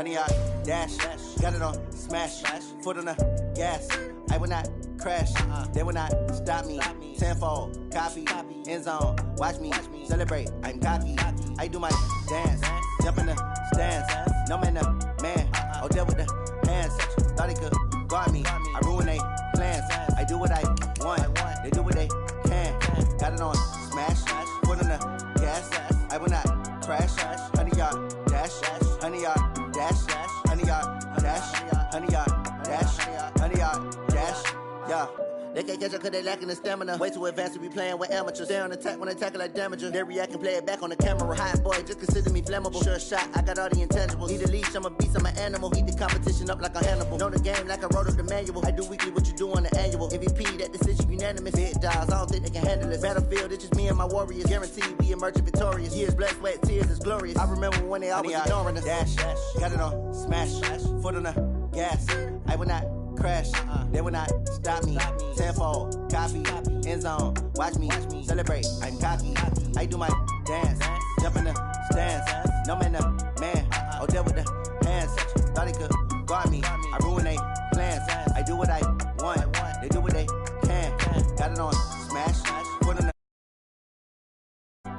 100-yard dash. Got it on smash. Foot on the gas. I will not crash. They will not stop me. Tenfold, copy, end zone. Watch me celebrate. I'm cocky. I do my dance. Jump in the stands. No man, man. Oh, deal with the hands. Thought he could guard me. I ruin they plans. I do what I want. They do what they can. Got it on smash. Foot on the gas. I will not crash. 100-yard dash. 100-yard dash. 100-yard dash. 100-yard dash. 100-yard dash. Yeah. They can't catch up cause they lacking the stamina. Way too advanced to be playing with amateurs. Stay on attack when they tackle like damager. They react and play it back on the camera. Hot boy, just consider me flammable. Sure shot, I got all the intangibles. Need a leash, I'm a beast, I'm an animal. Heat the competition up like a Hannibal. Know the game like I wrote up the manual. I do weekly what you do on the annual. MVP, that decision unanimous. Big dogs, I don't think they can handle it. Battlefield, it's just me and my warriors. Guaranteed we emerging victorious. Years, blood, sweat, tears, it's glorious. I remember when they always ignoring us. Dash, got it on smash. Foot on the gas. I will not crash. They will not stop me. Tenfold, copy, end zone. Watch me celebrate. I'm cocky. I do my dance. Jump in the stands. No man, man. Oh, deal with the hands. Thought he could guard me. I ruin they plans. I do what I want. They do what they can. Got it on smash. Put on the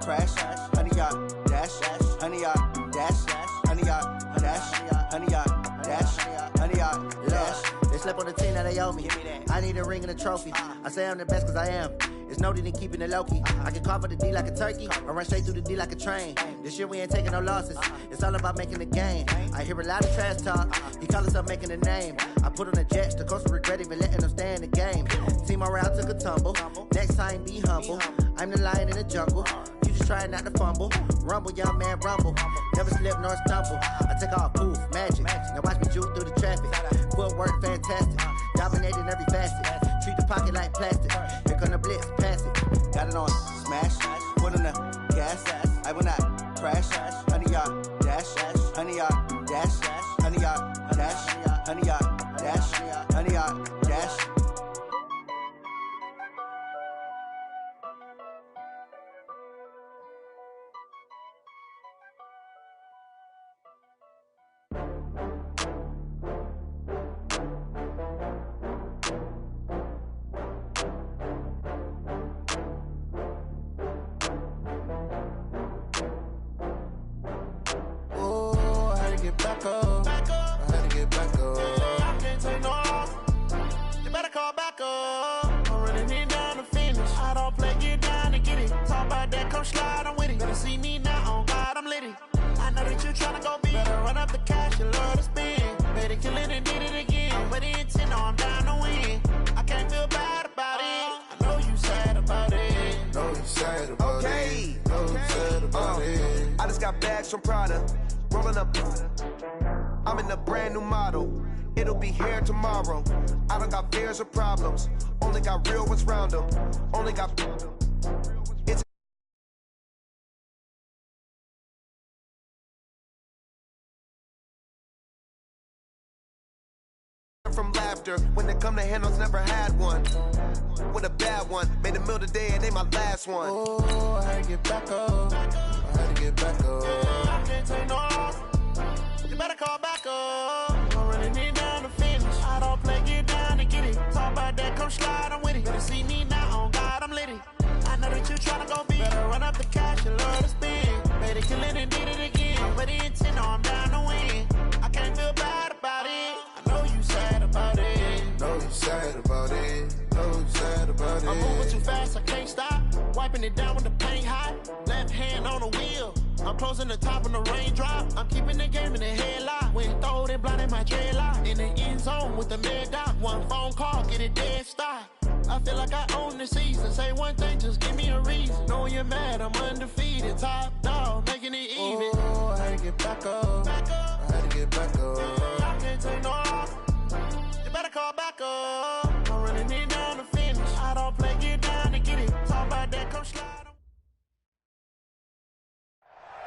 crash. 100-yard dash. 100-yard dash. 100-yard dash. 100-yard dash. 100-yard dash. They slept on the team that they owe me. I need a ring and a trophy. I say I'm the best cause I am. It's no need in keeping it low-key. I can carve for the D like a turkey, or run straight through the D like a train. This year we ain't taking no losses. It's all about making the game. I hear a lot of trash talk. He call himself making a name. I put on the Jets. The coach will regret even letting them stay in the game. Team around took a tumble. Next time be humble. I'm the lion in the jungle. You just trying not to fumble. Rumble, young man, rumble. Never slip nor stumble. I take off, poof, magic. Now watch me juke through the traffic. Footwork fantastic. Dominating every facet. Treat the pocket like plastic. Here come the blitz, pass it. Got it on smash. Put on the gas. I will not crash. 100-yard dash. 100-yard dash. 100-yard dash. 100-yard dash. 100-yard dash. Back up. I had to get back up. I can't take no loss. You better call back up. I'm running it down to finish. I don't play, get down to get it. Talk about that, come slide, I'm with it. Better see me now, on God, I'm litty. I know that you tryna go big. Better run up the cash, you love to spend. Better kill it and did it again. But the intent, no, I'm down to win. I can't feel bad about it. I know you sad about it. Know you sad about it. Know you sad about it. I just got bags from Prada. Rolling up, I'm in a brand new model. It'll be here tomorrow. I don't got fears or problems. Only got real ones round them. Only got. It's from laughter. When they come to handles, never had one. With a bad one. Made a meal today and they my last one. Oh, I had to get back up. I had to get back up. I can't take no loss. You better call back up. I'm running it down to finish. I don't play, get down to get it. Talk about that, come slide, I'm with it. Better see me now, on God, I'm litty. I know that you tryna go big. Better run up the cash, you love to spend. Better kill it and did it again. But the intent, no, I'm down to win. I can't feel bad about it. I know you sad about it. Know you sad about it. Know you sad about it. I'm moving too fast, I can't stop. Wiping it down with the paint hot. Left hand on the wheel. I'm closing the top on the raindrop. I'm keeping the game in the headlock. When throw it blind in my dreadlock. In the end zone with the mad dot. One phone call, get it dead stop. I feel like I own the season. Say one thing, just give me a reason. Knowing you're mad, I'm undefeated. Top dog, making it even. Oh, I had to get back up. I had to get back up. I can't take no loss. You better call back up. I'm running it down to finish. I don't play, get down to get it. Talk about that, come slide.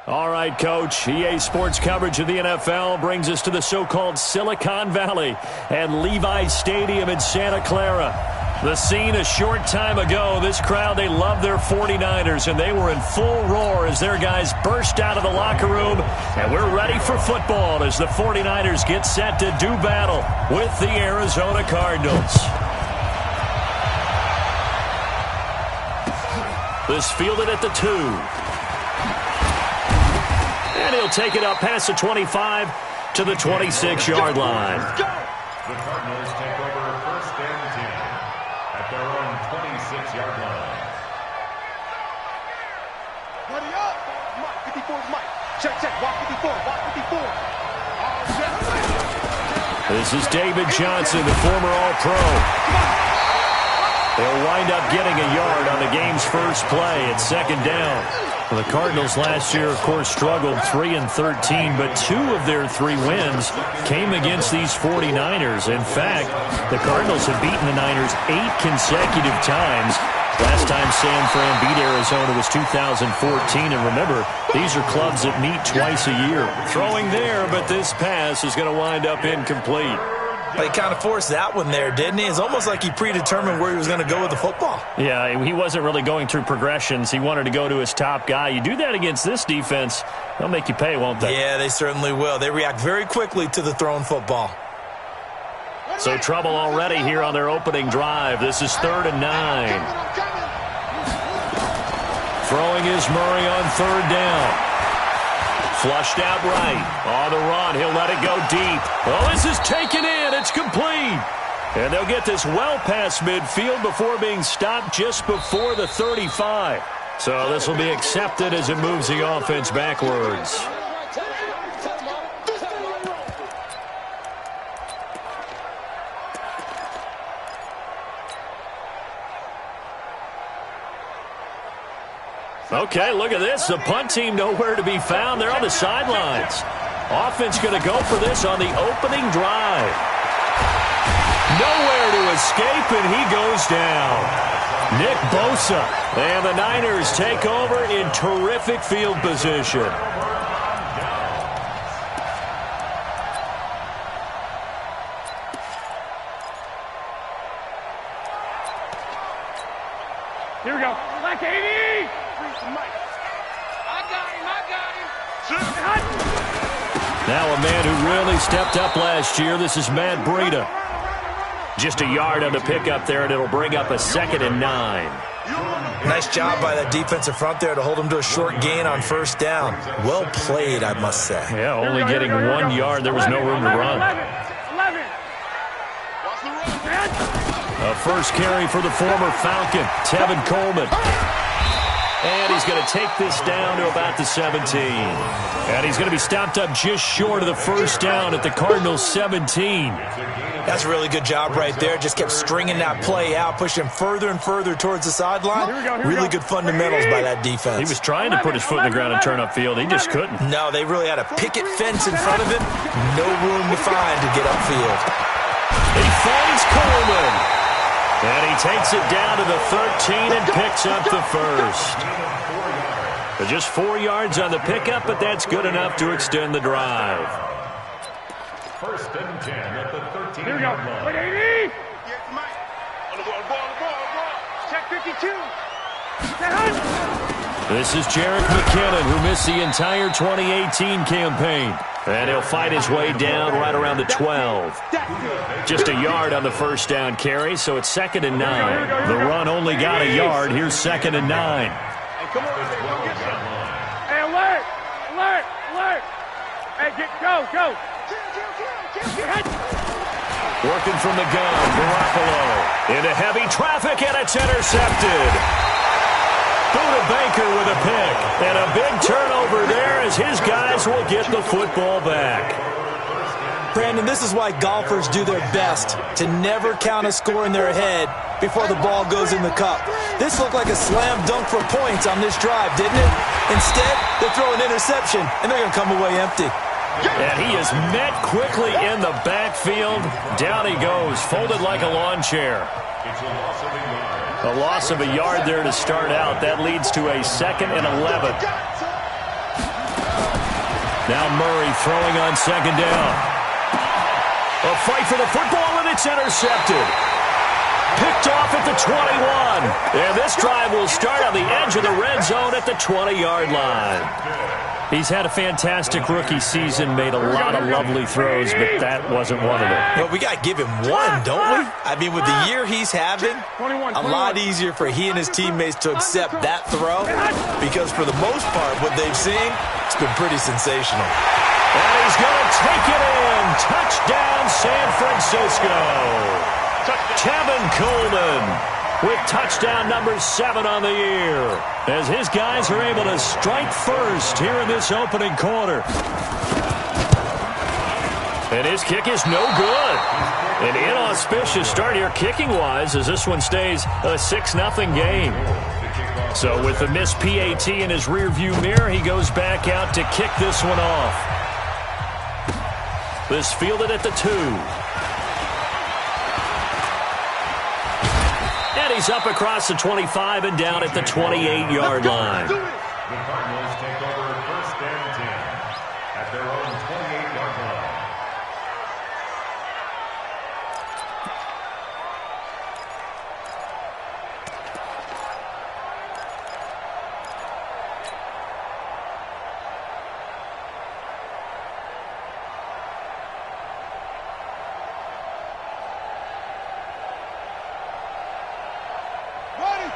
All right, Coach. EA Sports coverage of the NFL brings us to the so-called Silicon Valley and Levi Stadium in Santa Clara. The scene a short time ago. This crowd, they love their 49ers, and they were in full roar as their guys burst out of the locker room. And we're ready for football as the 49ers get set to do battle with the Arizona Cardinals. This fielded at the 2. And he'll take it up past the 25 to the 26-yard line. The Cardinals take over 1st and 10 at their own 26-yard line. Ready up! Mike, 54 is Mike. Check, walk 54, walk 54. This is David Johnson, the former All-Pro. They'll wind up getting a yard on the game's first play at 2nd down. Well, the Cardinals last year, of course, struggled 3-13, but 2 of their 3 wins came against these 49ers. In fact, the Cardinals have beaten the Niners 8 consecutive times. Last time San Fran beat Arizona was 2014, and remember, these are clubs that meet twice a year. Throwing there, but this pass is going to wind up incomplete. He kind of forced that one there, didn't he? It's almost like he predetermined where he was going to go with the football. Yeah, he wasn't really going through progressions. He wanted to go to his top guy. You do that against this defense, they'll make you pay, won't they? Yeah, they certainly will. They react very quickly to the thrown football. So trouble already here on their opening drive. This is 3rd and 9. Throwing is Murray on 3rd down. Flushed out right. On the run. He'll let it go deep. Oh, this is taken in. It's complete. And they'll get this well past midfield before being stopped just before the 35. So this will be accepted as it moves the offense backwards. Okay, look at this. The punt team nowhere to be found. They're on the sidelines. Offense going to go for this on the opening drive. Nowhere to escape, and he goes down. Nick Bosa. And the Niners take over in terrific field position. Here we go. Like 80. Now a man who really stepped up last year. This is Matt Breida. Just a yard on the pickup there, and it'll bring up a 2nd and 9. Nice job by that defensive front there to hold him to a short gain on 1st down. Well played, I must say. Yeah, only getting 1 yard. There was no room to run. 11. A first carry for the former Falcon, Tevin Coleman. And he's going to take this down to about the 17. And he's going to be stopped up just short of the 1st down at the Cardinals' 17. That's a really good job right there. Just kept stringing that play out, pushing him further and further towards the sideline. Really good fundamentals by that defense. He was trying to put his foot in the ground and turn upfield. He just couldn't. No, they really had a picket fence in front of him. No room to find to get upfield. He finds Coleman. And he takes it down to the 13 and picks up the 1st. But just 4 yards on the pickup, but that's good enough to extend the drive. 1st and 10 at the 13. Here we go. Wait, 80. Check 52. This is Mckinnon, who missed the entire 2018 campaign. And he'll fight his way down right around the 12. Just a yard on the 1st down carry, so it's 2nd and 9. The run only got a yard. Here's 2nd and 9. Hey, alert! Alert! Alert! Hey, go! Working from the gun, Garoppolo. Into heavy traffic, and it's intercepted. Buda Baker with a pick. And a big turnover there as his guys will get the football back. Brandon, this is why golfers do their best to never count a score in their head before the ball goes in the cup. This looked like a slam dunk for points on this drive, didn't it? Instead, they throw an interception, and they're going to come away empty. And he is met quickly in the backfield. Down he goes, folded like a lawn chair. A loss of a yard there to start out. That leads to a 2nd and 11. Now Murray throwing on 2nd down. A fight for the football, and it's intercepted. Picked off at the 21. And this drive will start on the edge of the red zone at the 20-yard line. He's had a fantastic rookie season, made a lot of lovely throws, but that wasn't one of them. Well, we got to give him one, don't we? I mean, with the year he's having, a lot easier for he and his teammates to accept that throw because for the most part, what they've seen, it's been pretty sensational. And he's going to take it in. Touchdown, San Francisco. Tevin Coleman with touchdown number 7 on the year, as his guys are able to strike first here in this opening quarter. And his kick is no good. An inauspicious start here kicking-wise as this one stays a 6-0 game. So with the missed PAT in his rearview mirror, he goes back out to kick this one off. This fielded at the 2. And he's up across the 25 and down at the 28-yard line. The Cardinals take over 1st and 10 at their own 28-yard line.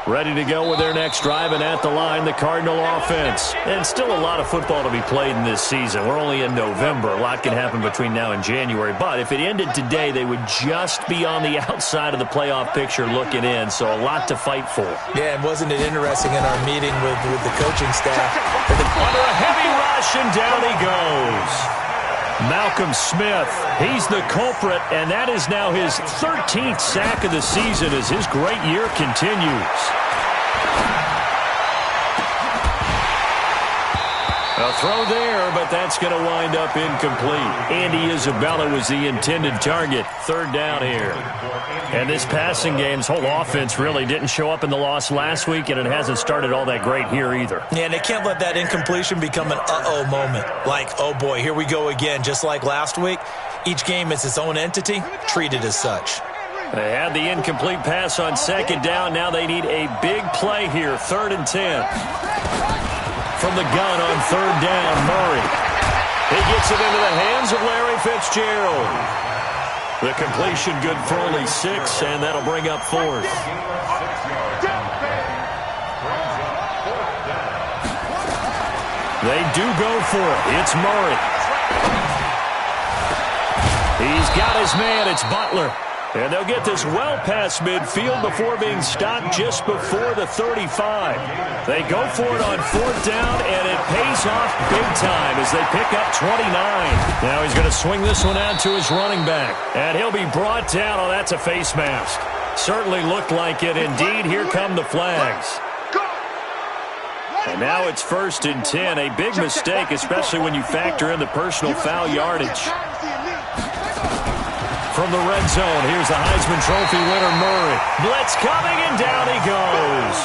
Ready to go with their next drive, and at the line, the Cardinal offense. And still a lot of football to be played in this season. We're only in November. A lot can happen between now and January. But if it ended today, they would just be on the outside of the playoff picture looking in. So a lot to fight for. Yeah, and wasn't it interesting in our meeting with the coaching staff? Under a heavy rush, and down he goes. Malcolm Smith, he's the culprit, and that is now his 13th sack of the season as his great year continues. A throw there, but that's going to wind up incomplete. Andy Isabella was the intended target. 3rd down here. And this passing game's whole offense really didn't show up in the loss last week, and it hasn't started all that great here either. Yeah, and they can't let that incompletion become an uh-oh moment. Like, oh boy, here we go again. Just like last week, each game is its own entity, treated as such. They had the incomplete pass on 2nd down. Now they need a big play here, 3rd and 10. From the gun on 3rd down, Murray. He gets it into the hands of Larry Fitzgerald. The completion good for only 6, and that'll bring up 4th. They do go for it. It's Murray. He's got his man. It's Butler. And they'll get this well past midfield before being stopped just before the 35. They go for it on 4th down, and it pays off big time as they pick up 29. Now he's going to swing this one out to his running back. And he'll be brought down. Oh, that's a face mask. Certainly looked like it. Indeed, here come the flags. And now it's 1st and 10. A big mistake, especially when you factor in the personal foul yardage. From the red zone, here's the Heisman Trophy winner, Murray. Blitz coming, and down he goes.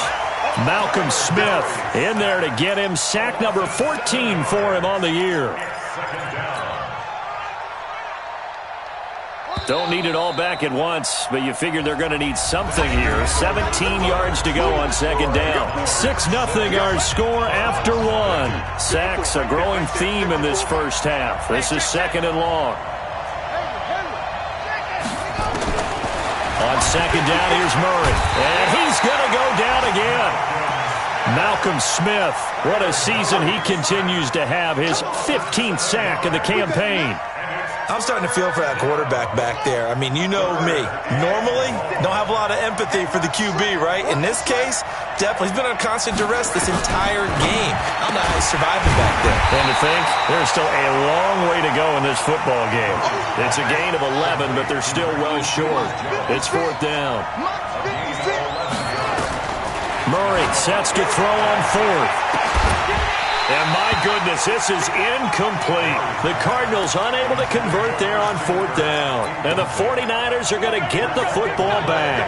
Malcolm Smith in there to get him. Sack number 14 for him on the year. Don't need it all back at once, but you figure they're going to need something here. 17 yards to go on 2nd down. 6-0 our score after 1. Sacks a growing theme in this first half. This is 2nd and long. On 2nd down, here's Murray. And he's going to go down again. Malcolm Smith, what a season he continues to have. His 15th sack of the campaign. I'm starting to feel for that quarterback back there. I mean, you know me. Normally, don't have a lot of empathy for the QB, right? In this case, definitely. He's been under constant duress this entire game. I don't know how he's surviving back there. And to think, there's still a long way to go in this football game. It's a gain of 11, but they're still well short. It's 4th down. Murray sets to throw on 4th. And my goodness, this is incomplete. The Cardinals unable to convert there on 4th down. And the 49ers are going to get the football back.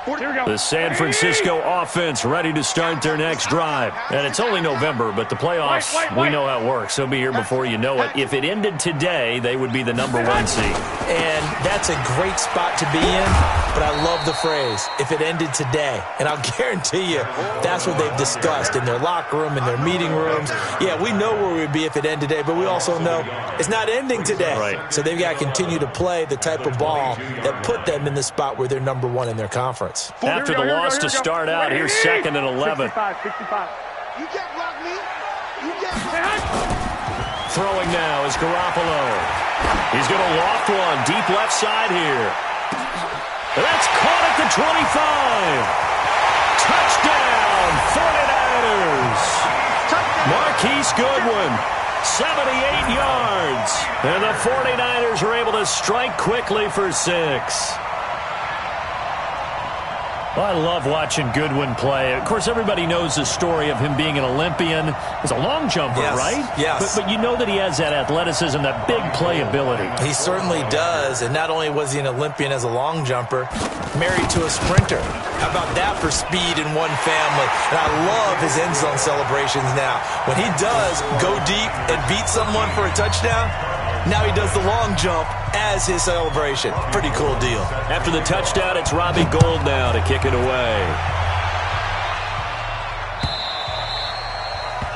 The San Francisco offense ready to start their next drive. And it's only November, but the playoffs, we know how it works. They'll be here before you know it. If it ended today, they would be the #1 seed. And that's a great spot to be in, but I love the phrase, if it ended today. And I'll guarantee you, that's what they've discussed in their locker room, in their meeting rooms. Yeah, we know where we'd be if it ended today, but we also know it's not ending today. Right. So they've got to continue to play the type of ball that put them in the spot where they're #1 in their conference. After the loss to start out, here's 2nd and 11. 65. You can't block me. You can't. Throwing now is Garoppolo. He's going to loft one deep left side here. That's caught at the 25. Touchdown, 49ers. Marquise Goodwin, 78 yards. And the 49ers are able to strike quickly for 6. Well, I love watching Goodwin play. Of course, everybody knows the story of him being an Olympian. He's a long jumper, right? Yes. But you know that he has that athleticism, that big playability. He certainly does. And not only was he an Olympian as a long jumper, married to a sprinter. How about that for speed in one family? And I love his end zone celebrations now. When he does go deep and beat someone for a touchdown, now he does the long jump as his celebration. Pretty cool deal. After the touchdown, it's Robbie Gould now to kick it away.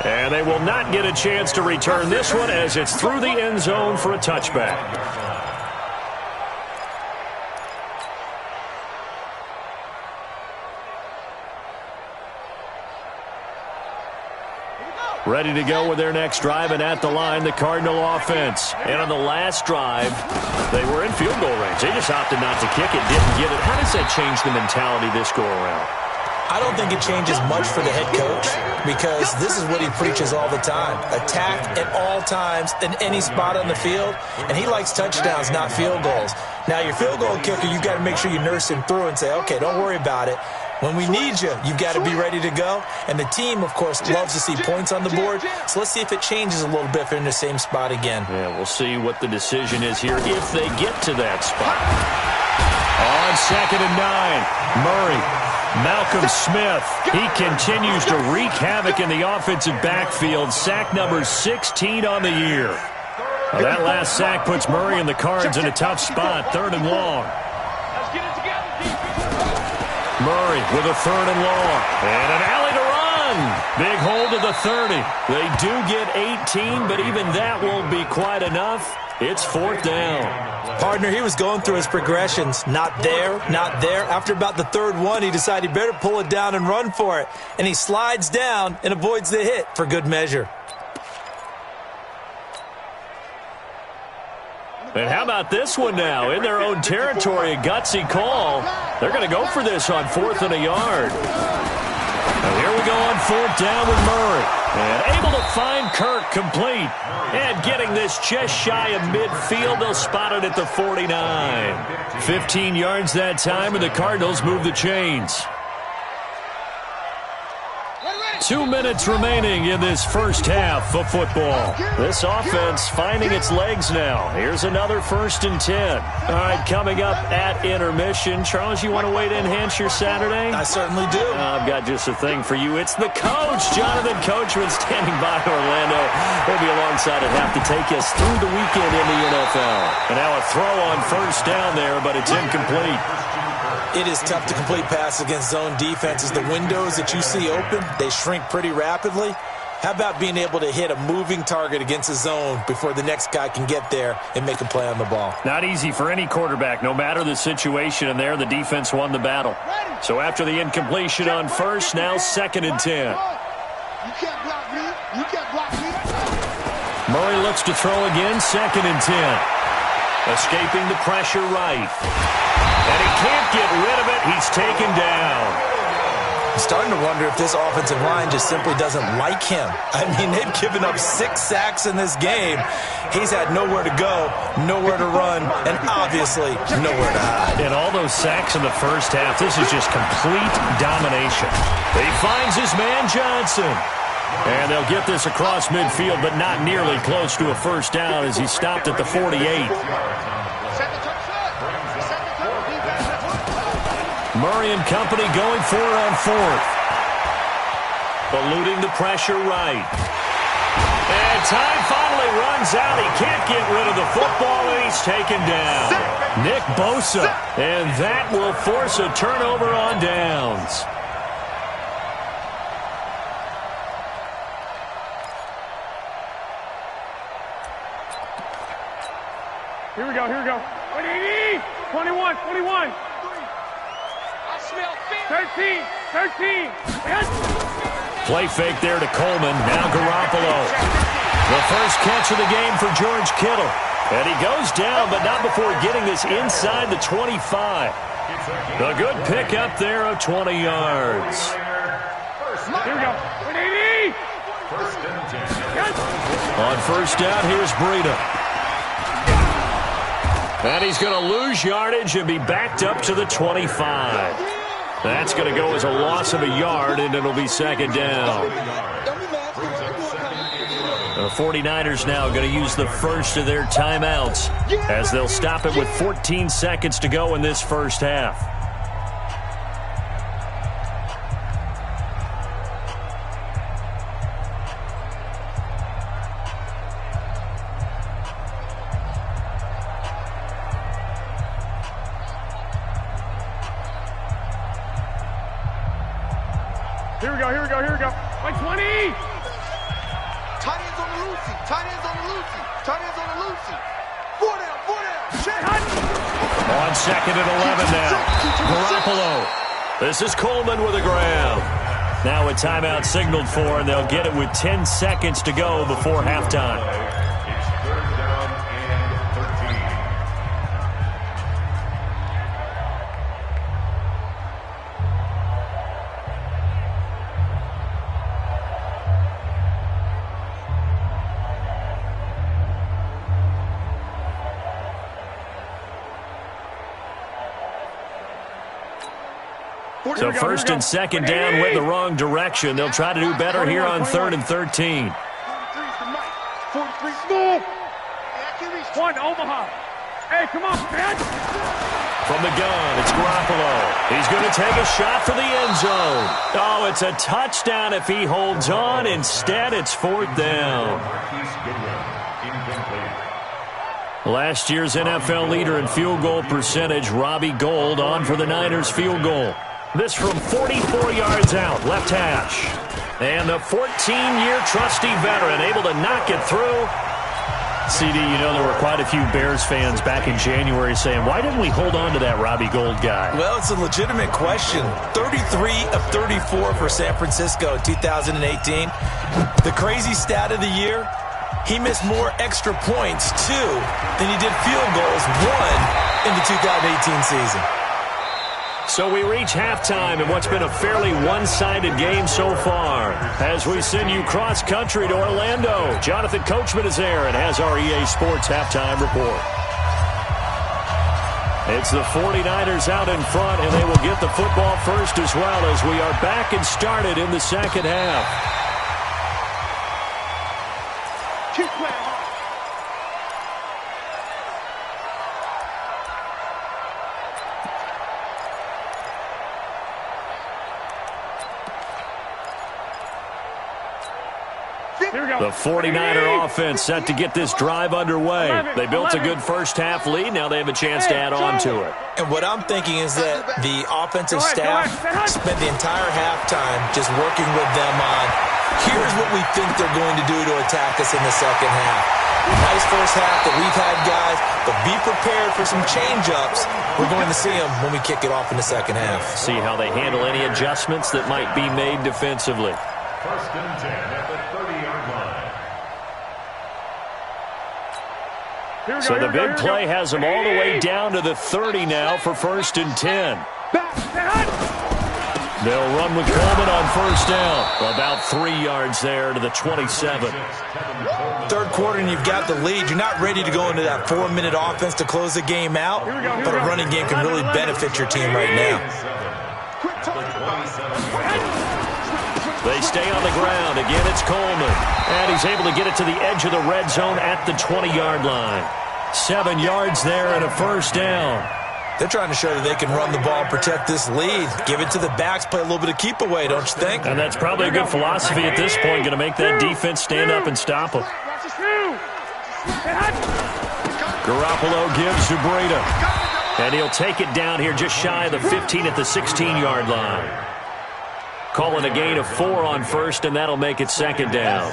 And they will not get a chance to return this one as it's through the end zone for a touchback. Ready to go with their next drive, and at the line, the Cardinal offense. And on the last drive, they were in field goal range. They just opted not to kick it, didn't get it. How does that change the mentality this go-around? I don't think it changes much for the head coach because this is what he preaches all the time. Attack at all times in any spot on the field, and he likes touchdowns, not field goals. Now, your field goal kicker, you've got to make sure you nurse him through and say, okay, don't worry about it. When we need you, you've got to be ready to go. And the team, of course, loves to see points on the board. So let's see if it changes a little bit if they're in the same spot again. Yeah, we'll see what the decision is here if they get to that spot. On 2nd and 9, Murray. Malcolm Smith, he continues to wreak havoc in the offensive backfield. Sack number 16 on the year. Now, that last sack puts Murray and the Cards in a tough spot, 3rd and long. Murray with a 3rd and long. And an alley to run. Big hold of the 30. They do get 18, but even that won't be quite enough. It's 4th down. Partner, he was going through his progressions. Not there, not there. After about the 3rd one, he decided he better pull it down and run for it. And he slides down and avoids the hit for good measure. And how about this one now? In their own territory, a gutsy call. They're going to go for this on 4th and a yard. And here we go on 4th down with Murray. And able to find Kirk complete. And getting this just shy of midfield. They'll spot it at the 49. 15 yards that time, and the Cardinals move the chains. 2 minutes remaining in this first half of football. This offense finding its legs now. Here's another 1st and 10. All right, coming up at intermission. Charles, you want to wait to enhance your Saturday? I certainly do. I've got just a thing for you. It's the coach, Jonathan Coachman, standing by Orlando. He'll be alongside at half to take us through the weekend in the NFL. And now a throw on 1st down there, but it's incomplete. It is tough to complete passes against zone defenses. The windows that you see open, they shrink pretty rapidly. How about being able to hit a moving target against a zone before the next guy can get there and make a play on the ball? Not easy for any quarterback, no matter the situation, and there the defense won the battle. So after the incompletion on 1st, now 2nd and 10. You can't block me. You can't block me. Murray looks to throw again, 2nd and 10. Escaping the pressure right. And he can't get rid of it. He's taken down. I'm starting to wonder if this offensive line just simply doesn't like him. I mean, they've given up 6 sacks in this game. He's had nowhere to go, nowhere to run, and obviously nowhere to hide. And all those sacks in the first half, this is just complete domination. He finds his man Johnson. And they'll get this across midfield, but not nearly close to a 1st down as he stopped at the 48. Murray and company going for it on fourth. Eluding the pressure right. And time finally runs out. He can't get rid of the football, and he's taken down. Nick Bosa. And that will force a turnover on downs. Here we go, here we go. 21, 21. 13. Play fake there to Coleman. Now Garoppolo. The first catch of the game for George Kittle. And he goes down, but not before getting this inside the 25. A good pickup there of 20 yards. Here we go. 180. On first down, here's Breida. And he's going to lose yardage and be backed up to the 25. That's going to go as a loss of a yard, and it'll be second down. The 49ers now going to use the first of their timeouts as they'll stop it with 14 seconds to go in this first half. Here we go. Like 20. Tight ends on the Lucy. 4 down. Check. On second and 11 now. Garoppolo. This is Coleman with a grab. Now a timeout signaled for, and they'll get it with 10 seconds to go before halftime. It's third down and 13. So first and second down went the wrong direction. They'll try to do better here on 3rd and 13. 43. One, Omaha. Hey, come on, man. From the gun, it's Garoppolo. He's going to take a shot for the end zone. Oh, it's a touchdown if he holds on. Instead, it's 4th down. Last year's NFL leader in field goal percentage, Robbie Gould, on for the Niners field goal. This from 44 yards out, left hash. And the 14-year trusty veteran able to knock it through. CD, you know there were quite a few Bears fans back in January saying, why didn't we hold on to that Robbie Gould guy? Well, it's a legitimate question. 33 of 34 for San Francisco in 2018. The crazy stat of the year, he missed more extra points, 2, than he did field goals, 1, in the 2018 season. So we reach halftime in what's been a fairly one-sided game so far. As we send you cross-country to Orlando, Jonathan Coachman is there and has our EA Sports halftime report. It's the 49ers out in front, and they will get the football first as well as we are back and started in the second half. The 49er offense set to get this drive underway. They built a good first half lead. Now they have a chance to add on to it. And what I'm thinking is that the offensive staff spent the entire halftime just working with them on, here's what we think they're going to do to attack us in the second half. Nice first half that we've had, guys, but be prepared for some change-ups. We're going to see them when we kick it off in the second half. See how they handle any adjustments that might be made defensively. First and 10 at the 30-yard line. So the big play has them all the way down to the 30 now for first and 10. They'll run with Coleman on first down. About 3 yards there to the 27. Third quarter and you've got the lead. You're not ready to go into that 4-minute offense to close the game out, but a running game can really benefit your team right now. They stay on the ground. Again, it's Coleman. And he's able to get it to the edge of the red zone at the 20-yard line. 7 yards there and a first down. They're trying to show that they can run the ball and protect this lead. Give it to the backs, play a little bit of keep away, don't you think? And that's probably a good philosophy at this point, going to make that defense stand up and stop them. Garoppolo gives to Breida. And he'll take it down here just shy of the 15 at the 16-yard line. Calling a gain of 4 on first, and that'll make it second down.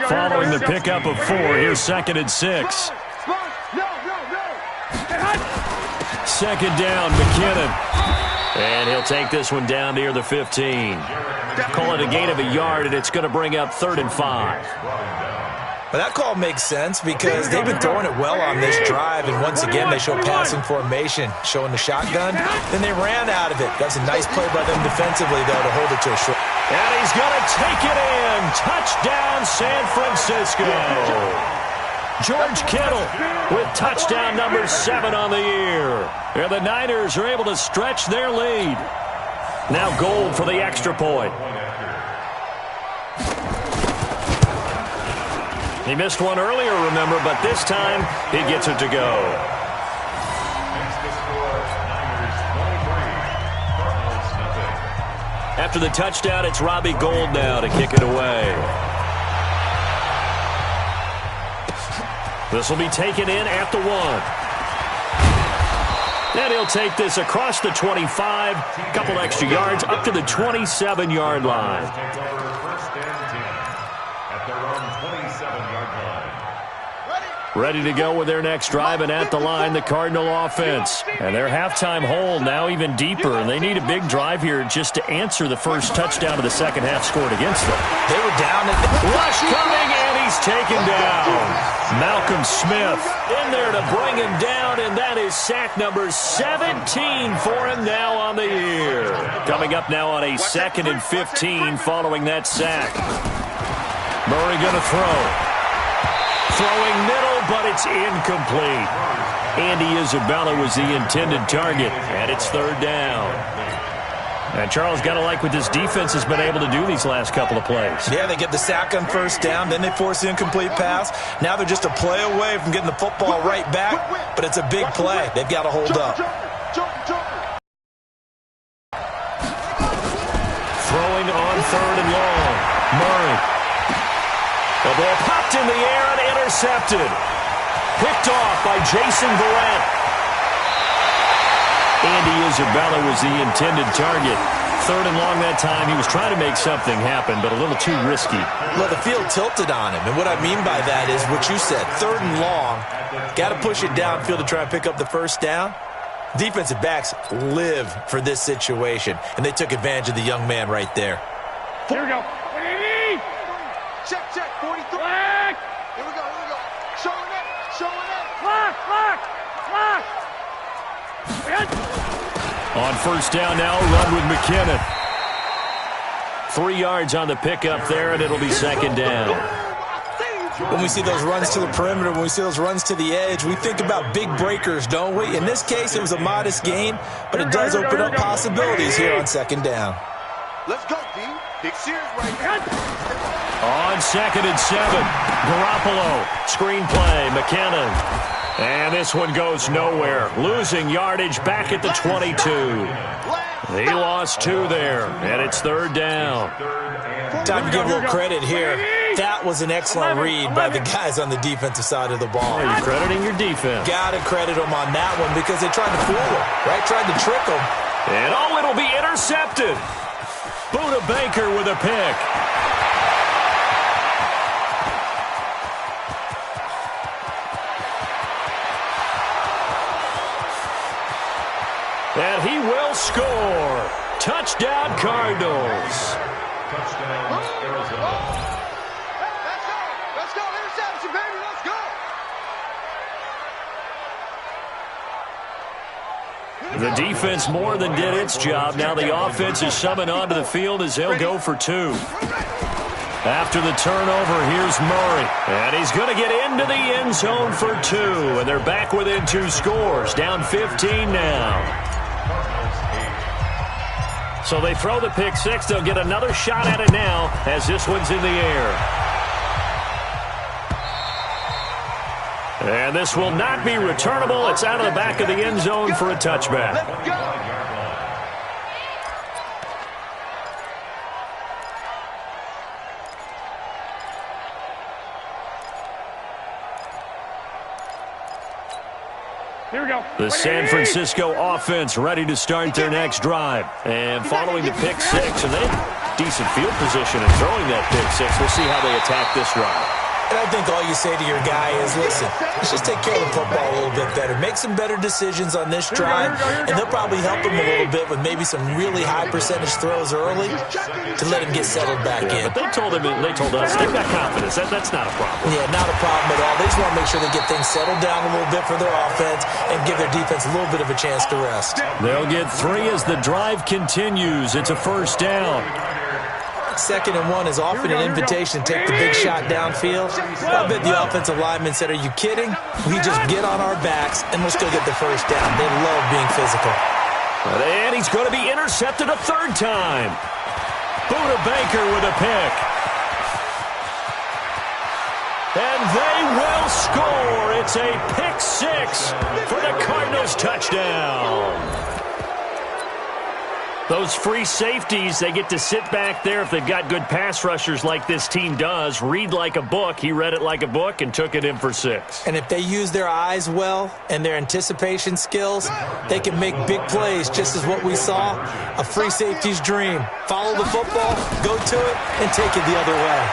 Following the pickup of 4, here's 2nd and 6. Second down, Mckinnon. And he'll take this one down near the 15. Call it a gain of a yard, and it's going to bring up 3rd and 5. But that call makes sense because they've been throwing it well on this drive, and once again they show passing formation, showing the shotgun. Then they ran out of it. That's a nice play by them defensively, though, to hold it to a short. And he's going to take it in. Touchdown, San Francisco. George Kittle with touchdown number 7 on the year. And the Niners are able to stretch their lead. Now Gold for the extra point. He missed one earlier, remember, but this time he gets it to go. After the touchdown, it's Robbie Gould now to kick it away. This will be taken in at the 1. And he'll take this across the 25, couple extra yards, up to the 27-yard line. Ready to go with their next drive, and at the line, the Cardinal offense. And their halftime hole now even deeper, and they need a big drive here just to answer the first touchdown of the second half scored against them. They were down at the rush coming, and he's taken down. Malcolm Smith in there to bring him down, and that is sack number 17 for him now on the year. Coming up now on a 2nd and 15 following that sack. Murray going to throw. Throwing middle, but it's incomplete. Andy Isabella was the intended target, and it's 3rd down. And Charles, got to like what this defense has been able to do these last couple of plays. Yeah, they get the sack on first down, then they force the incomplete pass. Now they're just a play away from getting the football right back, but it's a big play. They've got to hold up. Throwing on 3rd and long. Murray. The ball popped in the air and intercepted. Picked off by Jason Verrett. Andy Isabella was the intended target. 3rd and long that time. He was trying to make something happen, but a little too risky. Well, the field tilted on him, and what I mean by that is what you said. 3rd and long. Got to push it downfield to try and pick up the first down. Defensive backs live for this situation, and they took advantage of the young man right there. Here we go. Check, 43. Flag. Here we go. Showing it. Flag. On first down now, run with Mckinnon. 3 yards on the pickup there, and it'll be 2nd down. When we see those runs to the perimeter, when we see those runs to the edge, we think about big breakers, don't we? In this case, it was a modest gain, but it does open up possibilities here on 2nd down. Let's go, D. Big series right here. On 2nd and 7, Garoppolo, screen play, Mckinnon. And this one goes nowhere. Losing yardage back at the 22. He lost 2 there, and it's 3rd down. Time to give a little credit here. That was an excellent read by the guys on the defensive side of the ball. You're crediting your defense. Got to credit them on that one because they tried to fool him, right? Tried to trick him. And it'll be intercepted. Buda Baker with a pick. And he will score. Touchdown, Cardinals. Touchdown, Arizona. Let's go. Interception, baby. Let's go. The defense more than did its job. Now the offense is summoned onto the field as they'll go for 2. After the turnover, here's Murray. And he's going to get into the end zone for 2. And they're back within 2 scores. Down 15 now. So they throw the pick 6. They'll get another shot at it now as this one's in the air. And this will not be returnable. It's out of the back of the end zone for a touchback. Here we go. The San Francisco offense ready to start their next drive. And following the pick six, and they have decent field position in throwing that pick six. We'll see how they attack this drive. And I think all you say to your guy is, listen, let's just take care of the football a little bit better. Make some better decisions on this drive, and they'll probably help him a little bit with maybe some really high percentage throws early to let him get settled back in. But they told us they've got confidence. That's not a problem. Yeah, not a problem at all. They just want to make sure they get things settled down a little bit for their offense and give their defense a little bit of a chance to rest. They'll get 3 as the drive continues. It's a first down. 2nd and 1 is often an invitation to take the big shot downfield. I bet the offensive lineman said, are you kidding? We just get on our backs and let's go get the first down. They love being physical. And he's going to be intercepted a 3rd time. Buda Baker with a pick. And they will score. It's a pick 6 for the Cardinals touchdown. Those free safeties, they get to sit back there if they've got good pass rushers like this team does. Read like a book. He read it like a book and took it in for 6. And if they use their eyes well and their anticipation skills, they can make big plays, just as what we saw. A free safety's dream. Follow the football, go to it, and take it the other way.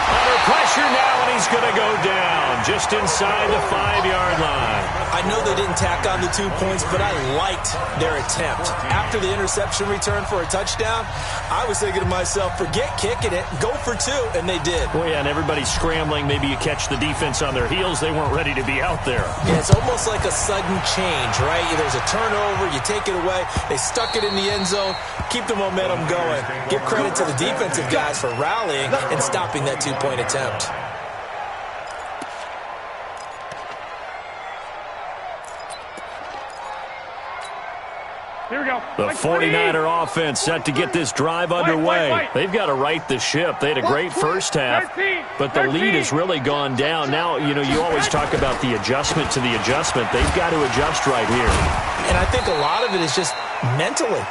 Under pressure now, and he's going to go down just inside the 5-yard line. I know they didn't tack on the 2 points, but I liked their attempt. After the interception return for a touchdown, I was thinking to myself, forget kicking it, go for 2, and they did. Well, yeah, and everybody's scrambling. Maybe you catch the defense on their heels. They weren't ready to be out there. Yeah, it's almost like a sudden change, right? There's a turnover, you take it away, they stuck it in the end zone, keep the momentum going. Give credit to the defensive guys for rallying and stopping that 2-point attempt. Here we go. The 49er offense set to get this drive underway. They've got to right the ship. They had a great first half, but the lead has really gone down. Now, you always talk about the adjustment to the adjustment. They've got to adjust right here. And I think a lot of it is just mentally.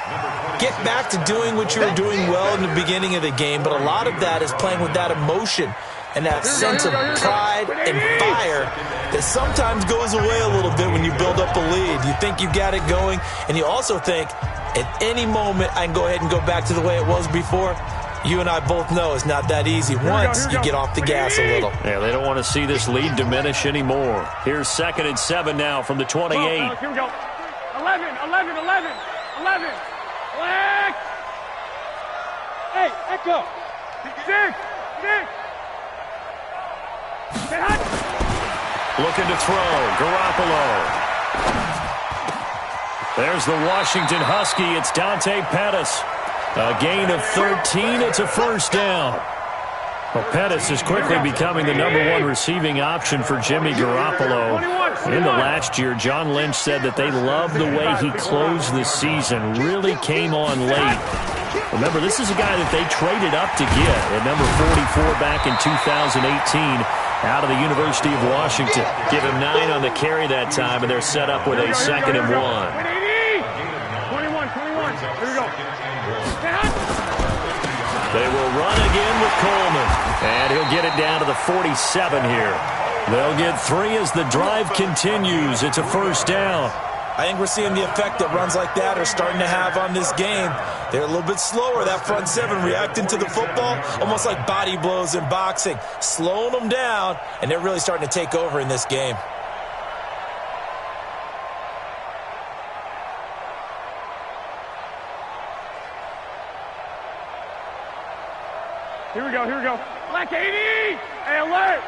Get back to doing what you were doing well in the beginning of the game, but a lot of that is playing with that emotion and that sense of pride and fire that sometimes goes away a little bit when you build up a lead. You think you've got it going, and you also think, at any moment, I can go ahead and go back to the way it was before. You and I both know it's not that easy once you get off the gas a little. Yeah, they don't want to see this lead diminish anymore. Here's 2nd and 7 now from the 28. Here we go. 11. Black. Hey, echo. 6. Looking to throw. Garoppolo. There's the Washington Husky. It's Dante Pettis. A gain of 13. It's a first down. Well, Pettis is quickly becoming the #1 receiving option for Jimmy Garoppolo. In the last year, John Lynch said that they loved the way he closed the season. Really came on late. Remember, this is a guy that they traded up to get at number 44 back in 2018 out of the University of Washington. Give him 9 on the carry that time, and they're set up with a 2nd and 1. 21. Here we go. They will run again with Coleman, and he'll get it down to the 47 here. They'll get 3 as the drive continues. It's a first down. I think we're seeing the effect that runs like that are starting to have on this game. They're a little bit slower, that front 7, reacting to the football, almost like body blows in boxing, slowing them down, and they're really starting to take over in this game. Here we go. Black 80. Hey, alert.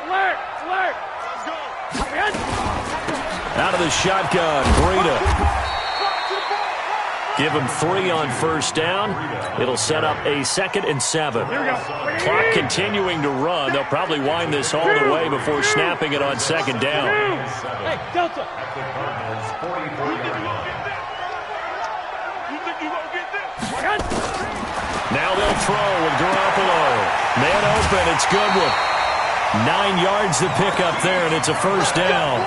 Let's go. Out of the shotgun, Breida. Give him 3 on first down. It'll set up a 2nd and 7. Here we go. Clock continuing to run. They'll probably wind this all the way before snapping it on 2nd down. Hey, Delta. Now they'll throw with Garoppolo. Man open, it's Goodwin. 9 yards to pick up there, and it's a first down.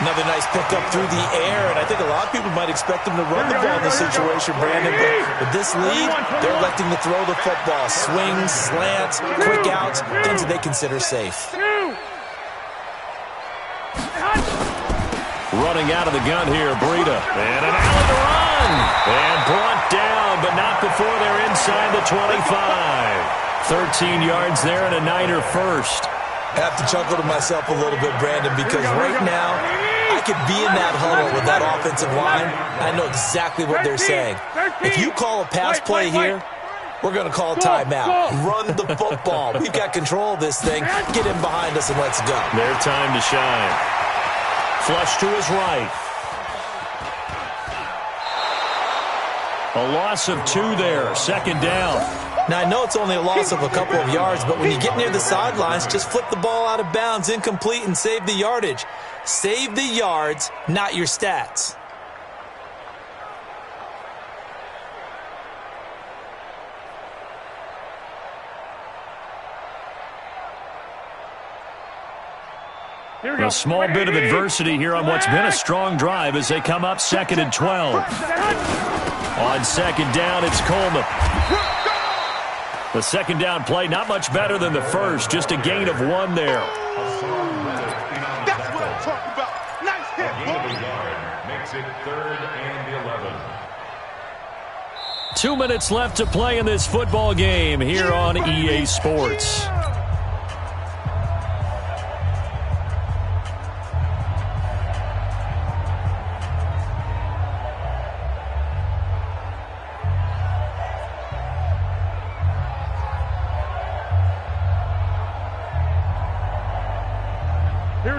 Another nice pickup through the air, and I think a lot of people might expect him to run the ball in this situation, Brandon. But with this lead, they're electing to throw the football. Swings, slants, quick outs, things that they consider safe. Running out of the gun here, Breida. And an alley to run. And brought down, but not before they're inside the 25. 13 yards there and a Niner first. I have to chuckle to myself a little bit, Brandon, because right now I could be in that huddle with that offensive line. I know exactly what they're saying. If you call a pass play here, we're going to call a timeout. Run the football. We've got control of this thing. Get in behind us and let's go. Their time to shine. Flush to his right. A loss of 2 there. Second down. Now, I know it's only a loss of a couple of yards, but when you get near the sidelines, just flip the ball out of bounds, incomplete, and save the yardage. Save the yards, not your stats. A small bit of adversity here on what's been a strong drive as they come up 2nd and 12. On second down, it's Coleman. The second down play, not much better than the first, just a gain of 1 there. That's what I'm talking about. Nice hit. Makes it 3rd and 11. 2 minutes left to play in this football game here on EA Sports.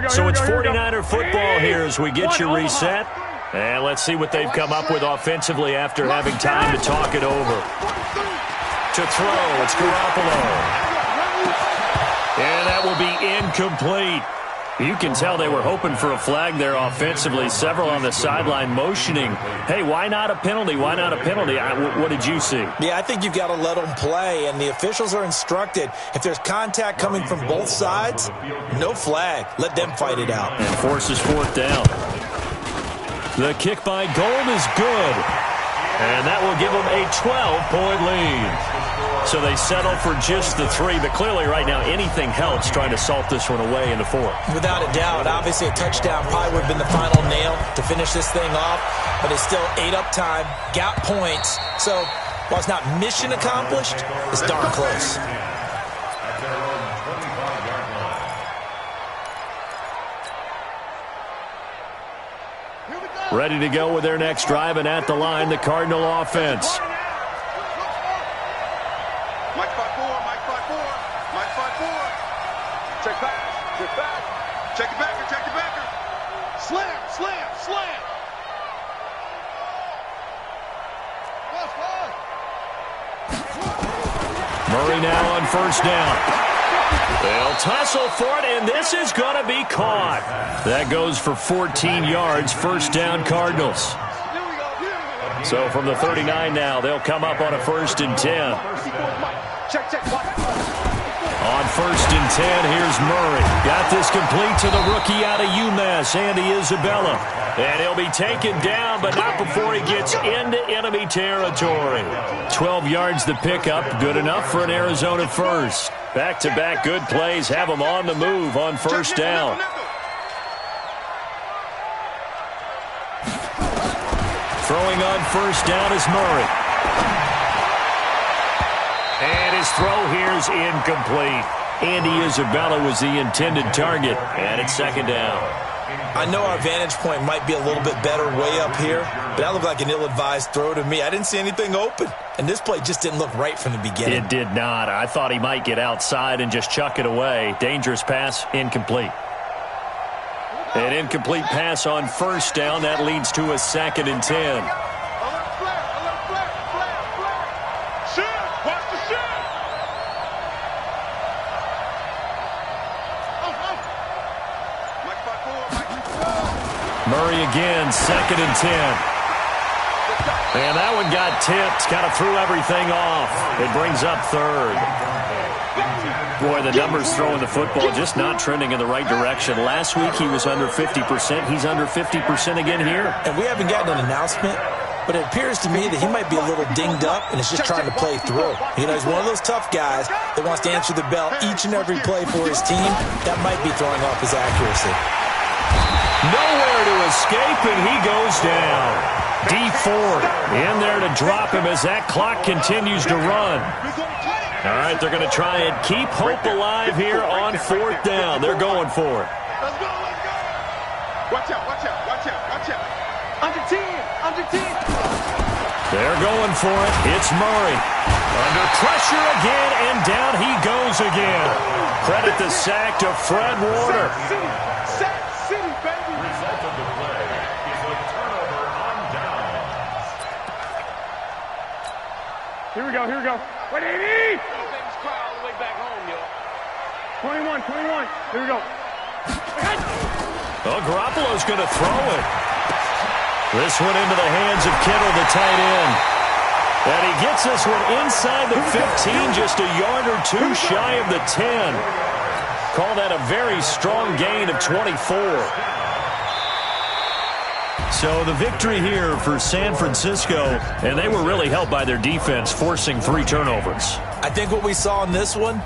So it's 49er football here as we get you reset. And let's see what they've come up with offensively after having time to talk it over. To throw, it's Garoppolo. And that will be incomplete. You can tell they were hoping for a flag there offensively. Several on the sideline motioning, hey, why not a penalty? Why not a penalty? What did you see? Yeah, I think you've got to let them play, and the officials are instructed. If there's contact coming from both sides, no flag. Let them fight it out. And forces 4th down. The kick by Gold is good. And that will give them a 12-point lead. So they settle for just the 3, but clearly right now anything helps trying to salt this one away in the 4th. Without a doubt, obviously a touchdown probably would have been the final nail to finish this thing off, but it's still 8 up time, got points. So while it's not mission accomplished, it's darn close. Ready to go with their next drive, and at the line, the Cardinal offense. Mike 5-4, Mike 5-4, Mike 5-4. Check back, check back. Check it backer, check it backer. Slam, slam, slam. Murray now on 1st down. They'll tussle for it, and this is going to be caught. That goes for 14 yards, 1st down Cardinals. So from the 39 now, they'll come up on a 1st and 10. On 1st and 10, here's Murray. Got this complete to the rookie out of UMass, Andy Isabella. And he'll be taken down, but not before he gets into enemy territory. 12 yards to pick up, good enough for an Arizona first. Back-to-back good plays have them on the move on 1st down. Throwing on 1st down is Murray. And his throw here is incomplete. Andy Isabella was the intended target, and it's 2nd down. I know our vantage point might be a little bit better way up here, but that looked like an ill-advised throw to me. I didn't see anything open, and this play just didn't look right from the beginning. It did not. I thought he might get outside and just chuck it away. Dangerous pass, incomplete. An incomplete pass on 1st down. That leads to a 2nd and 10. Murray again, 2nd and 10. And that one got tipped, kind of threw everything off. It brings up 3rd. Boy, the numbers throwing the football just not trending in the right direction. Last week he was under 50%. He's under 50% again here. And we haven't gotten an announcement, but it appears to me that he might be a little dinged up and is just trying to play through. You know, he's one of those tough guys that wants to answer the bell each and every play for his team. That might be throwing off his accuracy. Nowhere to escape, and he goes down. D Ford in there to drop him as that clock continues to run. All right, they're going to try and keep hope alive here on 4th down. They're going for it. Let's go, let's go. Watch out, watch out, watch out, watch out. Under 10, under 10. They're going for it. It's Murray. Under pressure again, and down he goes again. Credit the sack to Fred Warner. Sack City, baby. Result of the play is a turnover on down. Here we go, here we go. What do you need? Baby's cry all the way back home, yo. 21, 21. Here we go. Oh, Garoppolo's going to throw it. This one into the hands of Kittle, the tight end. And he gets this one inside the 15, just a yard or two shy of the 10. Call that a very strong gain of 24. So the victory here for San Francisco, and they were really helped by their defense, forcing 3 turnovers. I think what we saw in this one